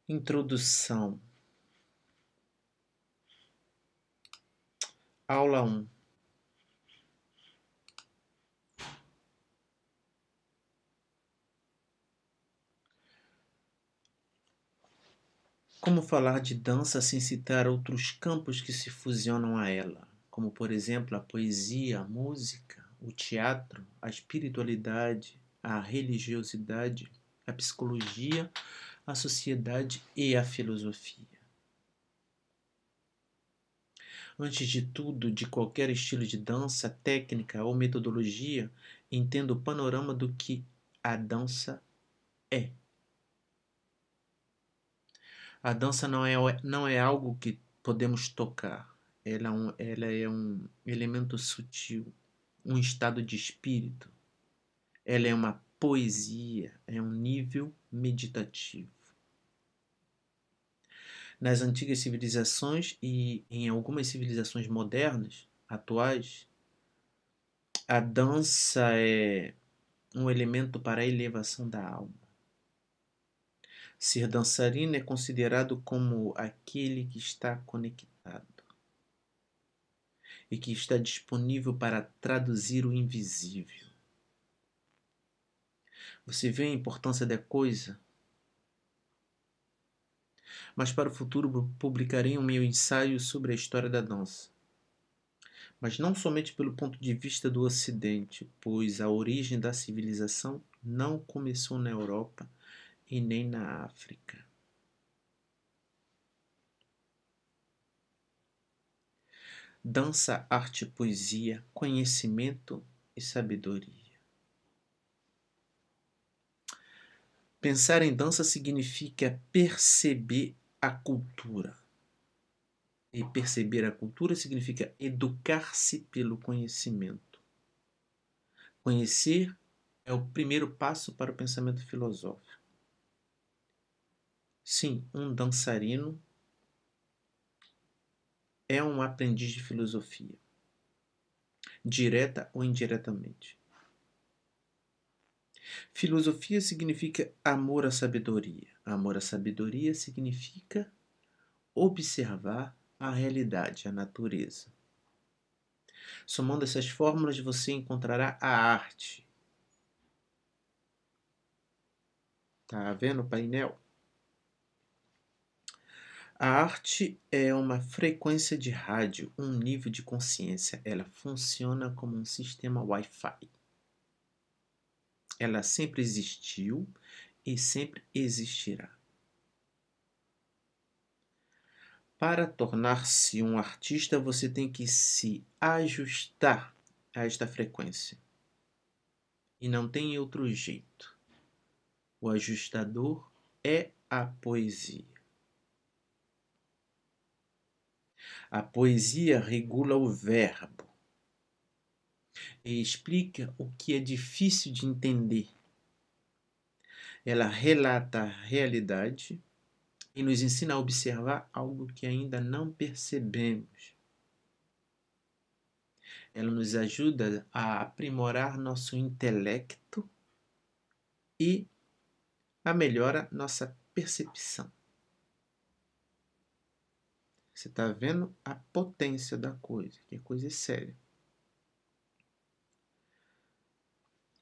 Introdução. Aula 1. Como falar de dança sem citar outros campos que se fusionam a ela, como por exemplo a poesia, a música, o teatro, a espiritualidade, a religiosidade, a psicologia, a sociedade e a filosofia. Antes de tudo, de qualquer estilo de dança, técnica ou metodologia, entenda o panorama do que a dança é. A dança não é algo que podemos tocar. Ela é um elemento sutil, um estado de espírito. Ela é uma poesia, é um nível meditativo. Nas antigas civilizações e em algumas civilizações modernas, atuais, a dança é um elemento para a elevação da alma. Ser dançarino é considerado como aquele que está conectado e que está disponível para traduzir o invisível. Você vê a importância da coisa? Mas para o futuro publicarei um meu ensaio sobre a história da dança. Mas não somente pelo ponto de vista do Ocidente, pois a origem da civilização não começou na Europa e nem na África. Dança, arte, poesia, conhecimento e sabedoria. Pensar em dança significa perceber a cultura. E perceber a cultura significa educar-se pelo conhecimento. Conhecer é o primeiro passo para o pensamento filosófico. Sim, um dançarino é um aprendiz de filosofia, direta ou indiretamente. Filosofia significa amor à sabedoria. Amor à sabedoria significa observar a realidade, a natureza. Somando essas fórmulas, você encontrará a arte. Tá vendo o painel? A arte é uma frequência de rádio, um nível de consciência. Ela funciona como um sistema Wi-Fi. Ela sempre existiu e sempre existirá. Para tornar-se um artista, você tem que se ajustar a esta frequência. E não tem outro jeito. O ajustador é a poesia. A poesia regula o verbo e explica o que é difícil de entender. Ela relata a realidade e nos ensina a observar algo que ainda não percebemos. Ela nos ajuda a aprimorar nosso intelecto e a melhora nossa percepção. Você está vendo a potência da coisa, que a coisa é séria.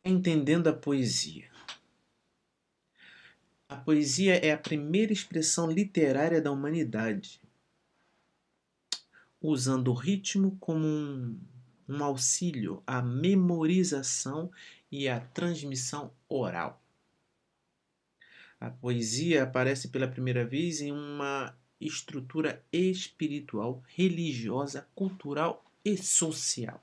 Entendendo a poesia. A poesia é a primeira expressão literária da humanidade, usando o ritmo como um auxílio à memorização e à transmissão oral. A poesia aparece pela primeira vez em uma estrutura espiritual, religiosa, cultural e social,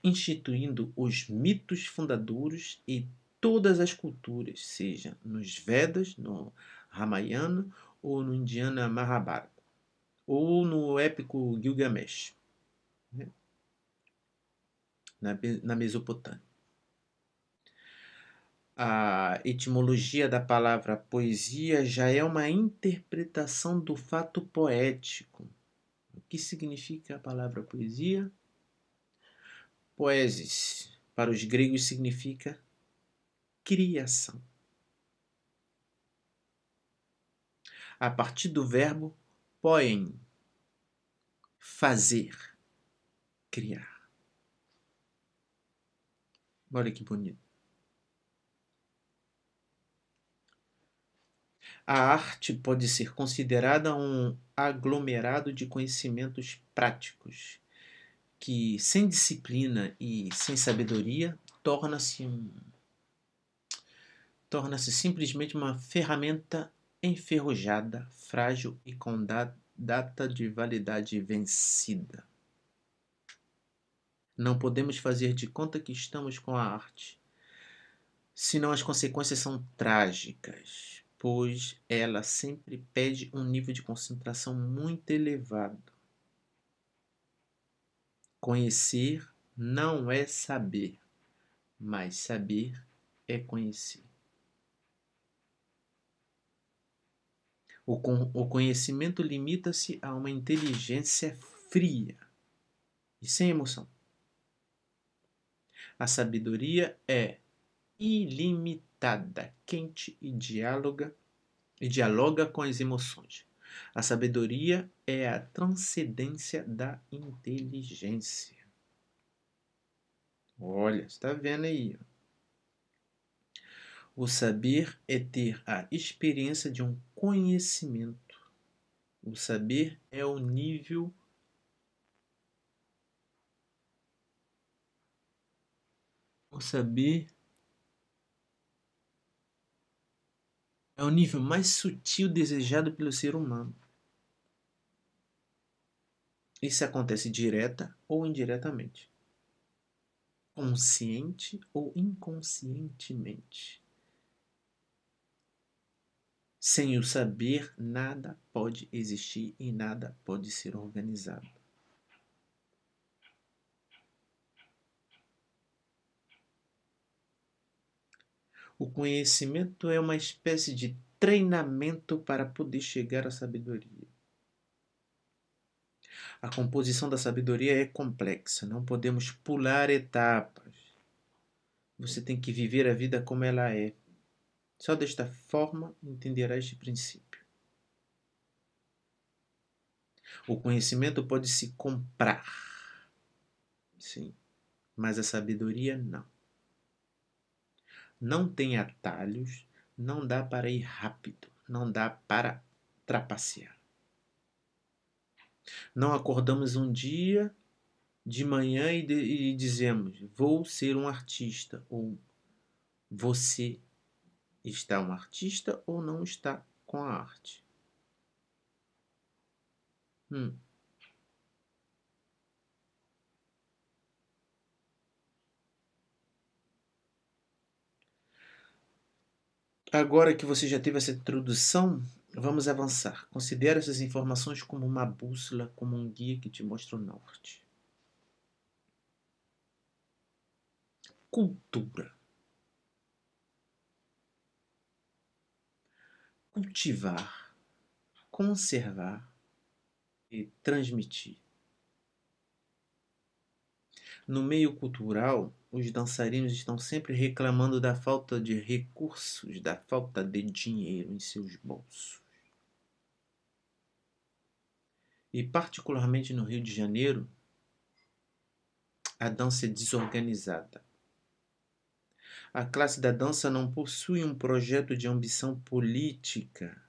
instituindo os mitos fundadores e todas as culturas, seja nos Vedas, no Ramayana ou no Indiana Mahabharata, ou no épico Gilgamesh, né? na Mesopotâmia. A etimologia da palavra poesia já é uma interpretação do fato poético. O que significa a palavra poesia? Poesis, para os gregos, significa criação. A partir do verbo poem, fazer, criar. Olha que bonito. A arte pode ser considerada um aglomerado de conhecimentos práticos, que sem disciplina e sem sabedoria torna-se simplesmente uma ferramenta enferrujada, frágil e com data de validade vencida. Não podemos fazer de conta que estamos com a arte, senão as consequências são trágicas, pois ela sempre pede um nível de concentração muito elevado. Conhecer não é saber, mas saber é conhecer. O conhecimento limita-se a uma inteligência fria e sem emoção. A sabedoria é ilimitada, quente e dialoga com as emoções. A sabedoria é a transcendência da inteligência. Olha, está vendo aí? O saber é ter a experiência de um conhecimento. O saber é o nível. O saber é o nível mais sutil desejado pelo ser humano. Isso acontece direta ou indiretamente, consciente ou inconscientemente. Sem o saber, nada pode existir e nada pode ser organizado. O conhecimento é uma espécie de treinamento para poder chegar à sabedoria. A composição da sabedoria é complexa, não podemos pular etapas. Você tem que viver a vida como ela é. Só desta forma entenderá este princípio. O conhecimento pode se comprar, sim, mas a sabedoria não. Não tem atalhos, não dá para ir rápido, não dá para trapacear. Não acordamos um dia de manhã e dizemos: vou ser um artista, ou você está um artista ou não está com a arte. Agora que você já teve essa introdução, vamos avançar. Considere essas informações como uma bússola, como um guia que te mostra o norte. Cultura. Cultivar, conservar e transmitir. No meio cultural, os dançarinos estão sempre reclamando da falta de recursos, da falta de dinheiro em seus bolsos. E particularmente no Rio de Janeiro, a dança é desorganizada. A classe da dança não possui um projeto de ambição política.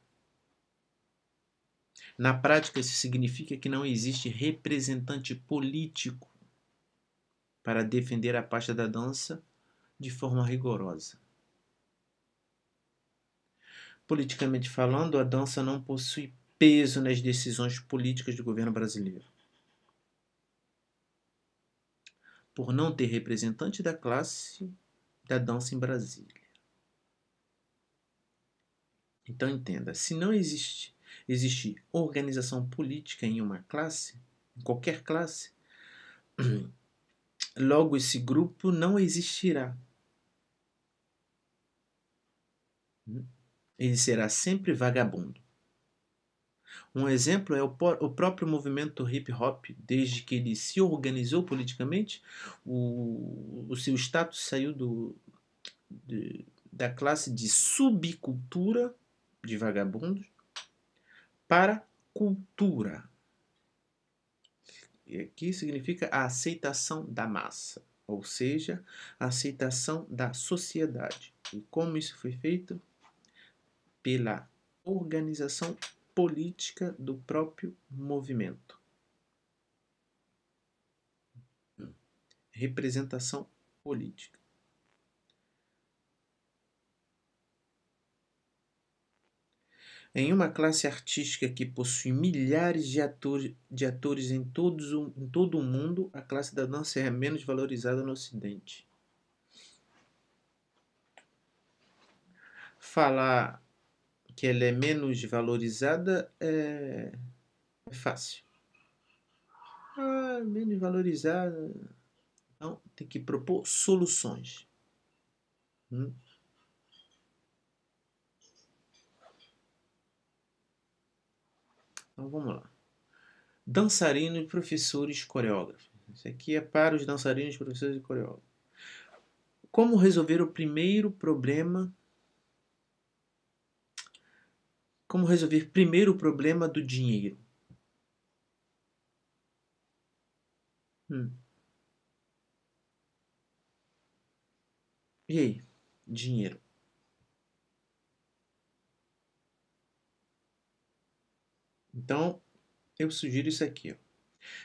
Na prática, isso significa que não existe representante político para defender a pasta da dança de forma rigorosa. Politicamente falando, a dança não possui peso nas decisões políticas do governo brasileiro. Por não ter representante da classe da dança em Brasília. Então entenda, se não existe organização política em uma classe, em qualquer classe, logo esse grupo não existirá. Ele será sempre vagabundo. Um exemplo é o próprio movimento hip hop. Desde que ele se organizou politicamente, o seu status saiu da classe de subcultura de vagabundos para cultura. E aqui significa a aceitação da massa, ou seja, a aceitação da sociedade. E como isso foi feito? Pela organização política do próprio movimento. Representação política. Em uma classe artística que possui milhares de atores em todo o mundo, a classe da dança é menos valorizada no Ocidente. Falar que ela é menos valorizada é fácil. Menos valorizada. Não, tem que propor soluções. Então vamos lá. Dançarinos, professores, coreógrafos. Isso aqui é para os dançarinos, professores e coreógrafos. Como resolver o primeiro problema? Como resolver primeiro o problema do dinheiro? E aí? Dinheiro. Então, eu sugiro isso aqui. Ó.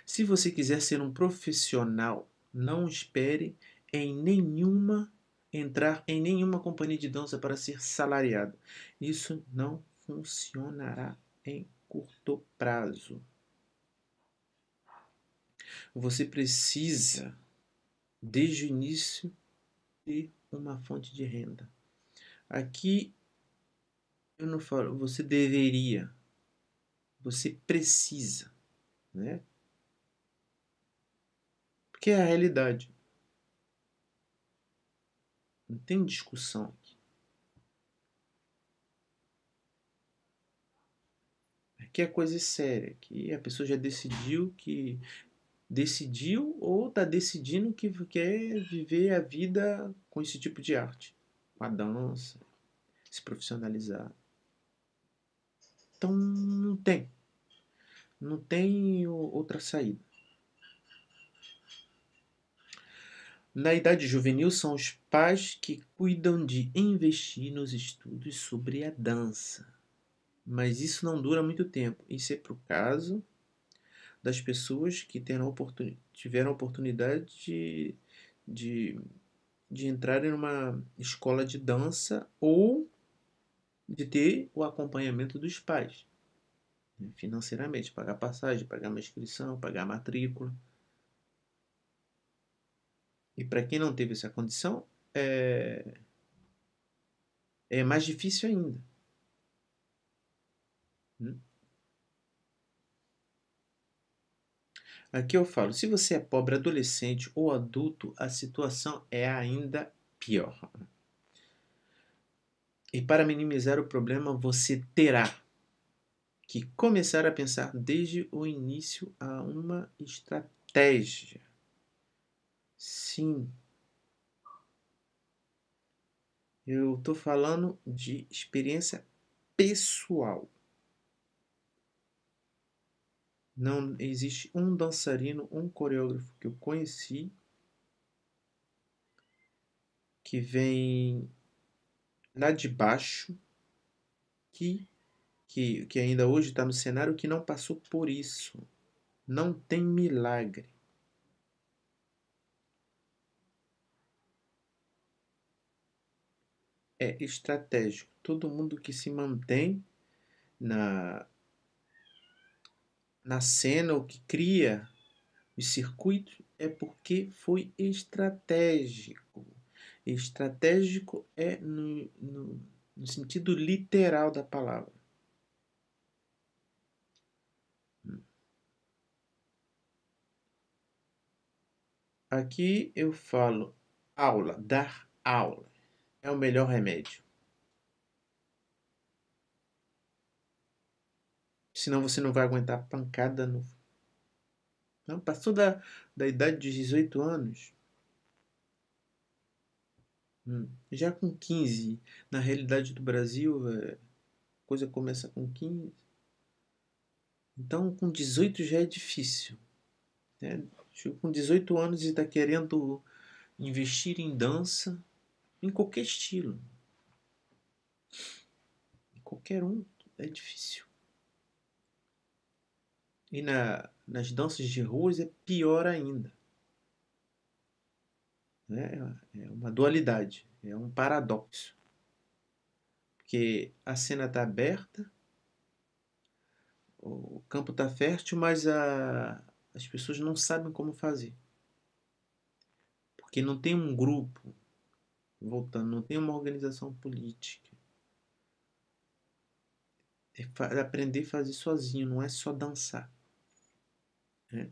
Se você quiser ser um profissional, não espere entrar em nenhuma companhia de dança para ser salariado. Isso não funcionará em curto prazo. Você precisa, desde o início, ter uma fonte de renda. Aqui eu não falo, você deveria, você precisa, né? Porque é a realidade. Não tem discussão aqui. Aqui a coisa é séria. Aqui a pessoa já decidiu ou está decidindo que quer viver a vida com esse tipo de arte. Com a dança, se profissionalizar. Então não tem. Não tem outra saída. Na idade juvenil, são os pais que cuidam de investir nos estudos sobre a dança. Mas isso não dura muito tempo. Isso é para o caso das pessoas que tiveram a oportunidade de, de entrar em uma escola de dança ou de ter o acompanhamento dos pais, né, financeiramente, pagar passagem, pagar uma inscrição, pagar matrícula. E para quem não teve essa condição, é, é mais difícil ainda. Né? Aqui eu falo, se você é pobre, adolescente ou adulto, a situação é ainda pior. E para minimizar o problema, você terá que começar a pensar desde o início a uma estratégia. Sim, eu estou falando de experiência pessoal. Não existe um dançarino, um coreógrafo que eu conheci que vem lá de baixo, que ainda hoje está no cenário, que não passou por isso. Não tem milagre. É estratégico. Todo mundo que se mantém na, na cena ou que cria os circuitos é porque foi estratégico. Estratégico é no sentido literal da palavra. Aqui eu falo aula, dar aula. É o melhor remédio. Senão você não vai aguentar pancada no. Não, passou da idade de 18 anos. Já com 15, na realidade do Brasil, a coisa começa com 15. Então, com 18 já é difícil, né? Chego com 18 anos e está querendo investir em dança, em qualquer estilo. Qualquer um é difícil. E nas danças de ruas é pior ainda. Né? É uma dualidade, é um paradoxo. Porque a cena está aberta, o campo está fértil, mas as pessoas não sabem como fazer. Porque não tem um grupo, voltando, não tem uma organização política. É aprender a fazer sozinho, não é só dançar. Né?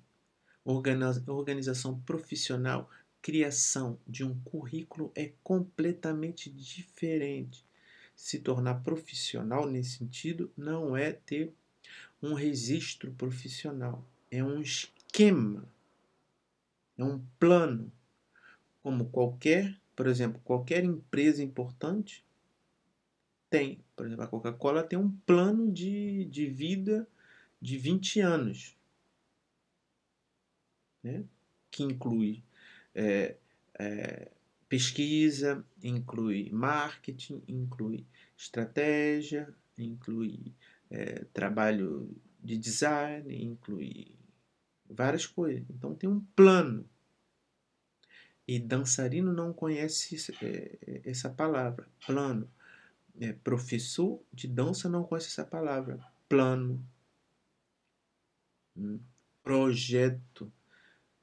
Organização profissional, criação de um currículo é completamente diferente. Se tornar profissional nesse sentido não é ter um registro profissional, é um esquema, é um plano, como qualquer, por exemplo, qualquer empresa importante tem. Por exemplo, a Coca-Cola tem um plano de vida de 20 anos, né? Que inclui é, pesquisa, inclui marketing, inclui estratégia, inclui trabalho de design, inclui várias coisas. Então tem um plano. E dançarino não conhece essa palavra, plano. Professor de dança não conhece essa palavra, plano. Projeto.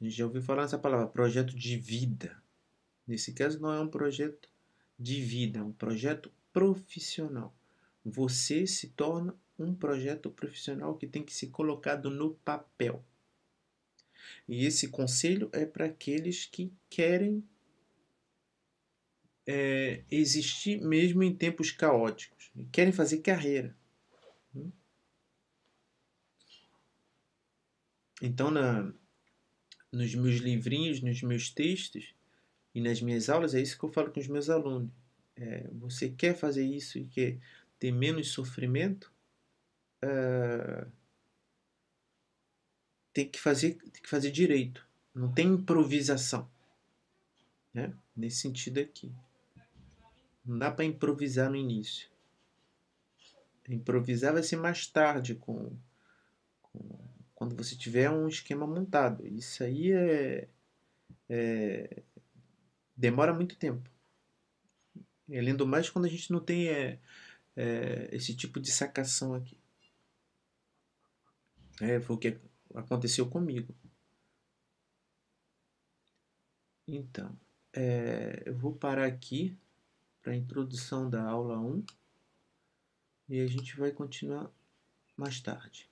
A gente já ouviu falar nessa palavra, projeto de vida. Nesse caso, não é um projeto de vida, é um projeto profissional. Você se torna um projeto profissional que tem que ser colocado no papel. E esse conselho é para aqueles que querem existir mesmo em tempos caóticos, querem fazer carreira. Então, nos meus livrinhos, nos meus textos e nas minhas aulas, é isso que eu falo com os meus alunos. Você quer fazer isso e quer ter menos sofrimento? Tem que fazer direito. Não tem improvisação. Né? Nesse sentido aqui. Não dá para improvisar no início. Improvisar vai ser mais tarde, quando você tiver um esquema montado. Isso aí demora muito tempo. E além do mais, quando a gente não tem esse tipo de sacação aqui. Foi o que aconteceu comigo. Então, eu vou parar aqui para a introdução da aula 1 e a gente vai continuar mais tarde.